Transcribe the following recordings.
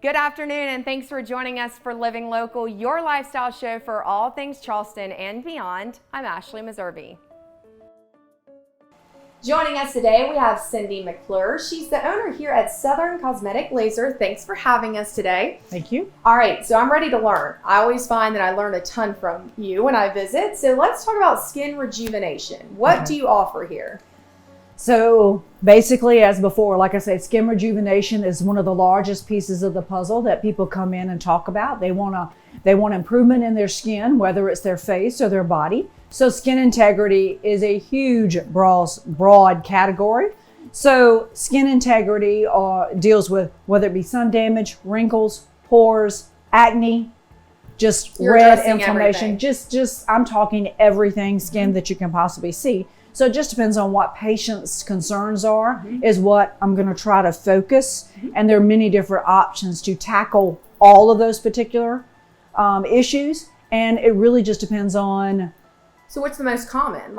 Good afternoon, and thanks for joining us for Living Local, your lifestyle show for all things Charleston and beyond. I'm Ashley Meservey. Joining us today, we have Cindy McClure. She's the owner here at Southern Cosmetic Laser. Thanks for having us today. Thank you. All right, so I'm ready to learn. I always find that I learn a ton from you when I visit. So let's talk about skin rejuvenation. What do you offer here? So basically, as before, like I said, skin rejuvenation is one of the largest pieces of the puzzle that people come in and talk about. They want improvement in their skin, whether it's their face or their body. So skin integrity is a huge, broad category. So skin integrity deals with whether it be sun damage, wrinkles, pores, acne, just red inflammation. Just I'm talking everything skin that you can possibly see. So it just depends on what patient's concerns are, is what I'm going to try to focus. And there are many different options to tackle all of those particular issues. And it really just depends on. So what's the most common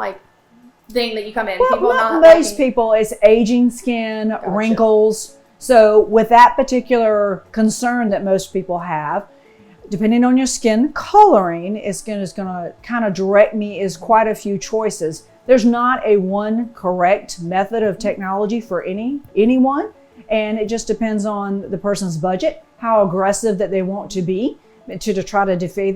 thing that you come in? Well, most people, it's aging skin, gotcha. Wrinkles. So with that particular concern that most people have, depending on your skin coloring, is going to kind of direct me is quite a few choices. There's not a one correct method of technology for anyone, and it just depends on the person's budget, how aggressive that they want to be to try to defy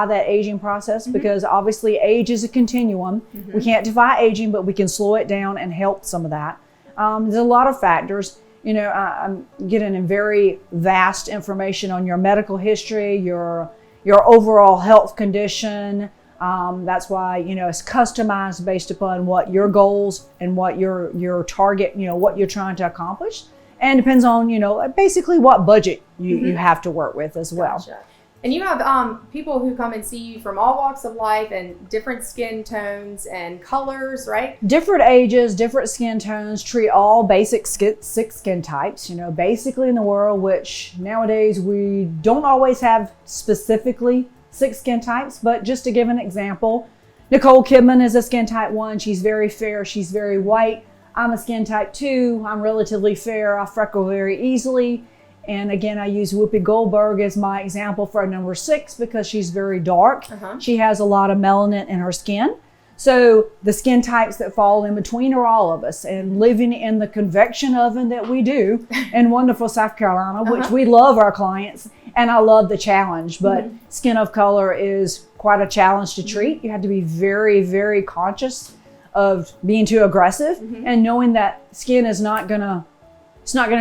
that aging process, because obviously age is a continuum. We can't defy aging, but we can slow it down and help some of that. There's a lot of factors. You know, I'm getting in very vast information on your medical history, your overall health condition. That's why, it's customized based upon what your goals and what your target, what you're trying to accomplish. And depends on, basically what budget you have to work with as well. Gotcha. And you have people who come and see you from all walks of life and different skin tones and colors, right? Different ages, different skin tones, treat all basic six skin types, basically in the world, which nowadays we don't always have specifically 6 skin types, but just to give an example, Nicole Kidman is a skin type 1. She's very fair. She's very white. I'm a skin type 2. I'm relatively fair. I freckle very easily. And again, I use Whoopi Goldberg as my example for a number 6 because she's very dark. She has a lot of melanin in her skin. So the skin types that fall in between are all of us. And living in the convection oven that we do in wonderful South Carolina, which we love our clients, and I love the challenge, but skin of color is quite a challenge to treat. You have to be very, very conscious of being too aggressive and knowing that skin is not gonna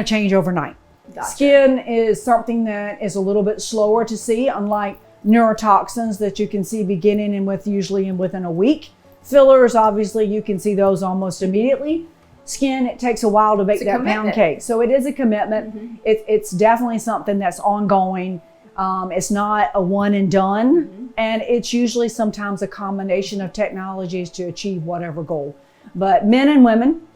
change overnight. Gotcha. Skin is something that is a little bit slower to see, unlike neurotoxins that you can see beginning and within a week. Fillers, obviously, you can see those almost immediately. Skin, it takes a while to bake that pound cake. So it is a commitment. It's definitely something that's ongoing. It's not a one and done. And it's usually sometimes a combination of technologies to achieve whatever goal. But men and women,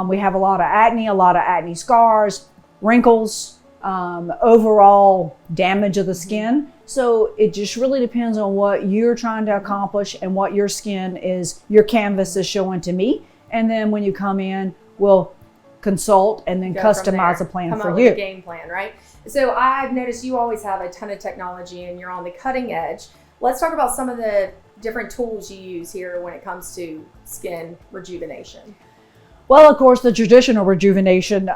we have a lot of acne scars, wrinkles, overall damage of the skin. So it just really depends on what you're trying to accomplish and what your canvas is showing to me. And then when you come in, we'll consult and then customize a plan for you. With a game plan, right? So I've noticed you always have a ton of technology and you're on the cutting edge. Let's talk about some of the different tools you use here when it comes to skin rejuvenation. Well, of course, the traditional rejuvenation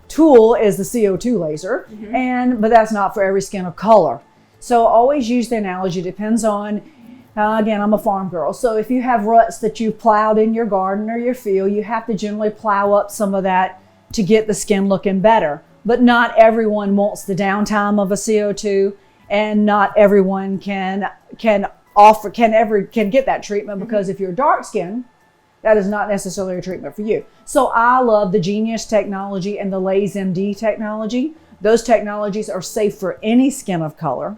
tool is the CO2 laser, but that's not for every skin of color. So always use the analogy. Depends on, again, I'm a farm girl. So if you have ruts that you plowed in your garden or your field, you have to generally plow up some of that to get the skin looking better. But not everyone wants the downtime of a CO2, and not everyone can get that treatment, because if you're dark skinned, that is not necessarily a treatment for you. So I love the Genius technology and the LaserMD technology. Those technologies are safe for any skin of color.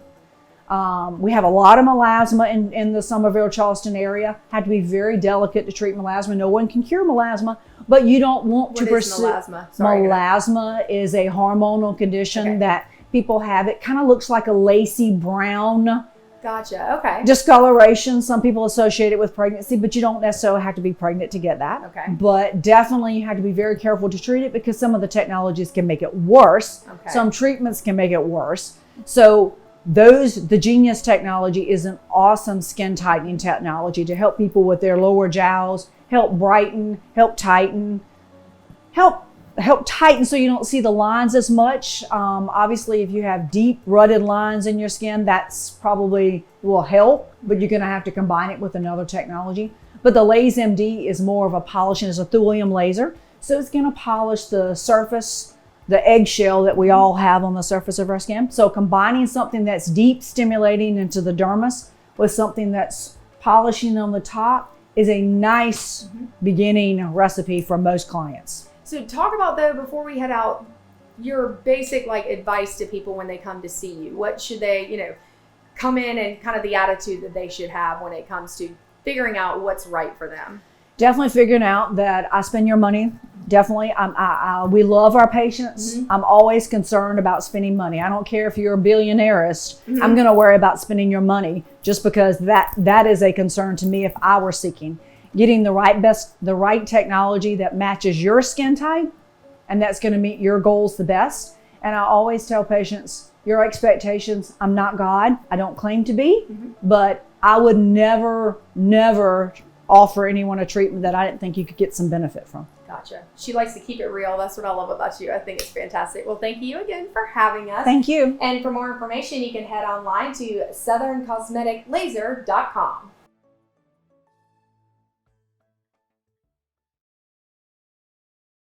We have a lot of melasma in the Somerville, Charleston area. Have to be very delicate to treat melasma. No one can cure melasma, but you don't want to pursue. Melasma? Melasma is a hormonal condition that people have. It kind of looks like a lacy brown Gotcha. Okay. Discoloration, some people associate it with pregnancy, but you don't necessarily have to be pregnant to get that. Okay. But definitely you have to be very careful to treat it because some of the technologies can make it worse. Okay. Some treatments can make it worse. So the Genius technology is an awesome skin tightening technology to help people with their lower jowls, help brighten, help tighten, help tighten so you don't see the lines as much. Obviously, if you have deep rutted lines in your skin, that's probably will help, but you're going to have to combine it with another technology. But the Laser MD is more of a polishing, it's a thulium laser. So it's going to polish the surface, the eggshell that we all have on the surface of our skin. So combining something that's deep stimulating into the dermis with something that's polishing on the top is a nice beginning recipe for most clients. So talk about, though, before we head out, your basic advice to people when they come to see you. What should they, come in and kind of the attitude that they should have when it comes to figuring out what's right for them? Definitely figuring out that I spend your money. Definitely. We love our patients. I'm always concerned about spending money. I don't care if you're a billionaireist. I'm going to worry about spending your money just because that is a concern to me if I were seeking. Getting the right technology that matches your skin type, and that's going to meet your goals the best. And I always tell patients, your expectations, I'm not God. I don't claim to be, but I would never offer anyone a treatment that I didn't think you could get some benefit from. Gotcha. She likes to keep it real. That's what I love about you. I think it's fantastic. Well, thank you again for having us. Thank you. And for more information, you can head online to southerncosmeticlaser.com.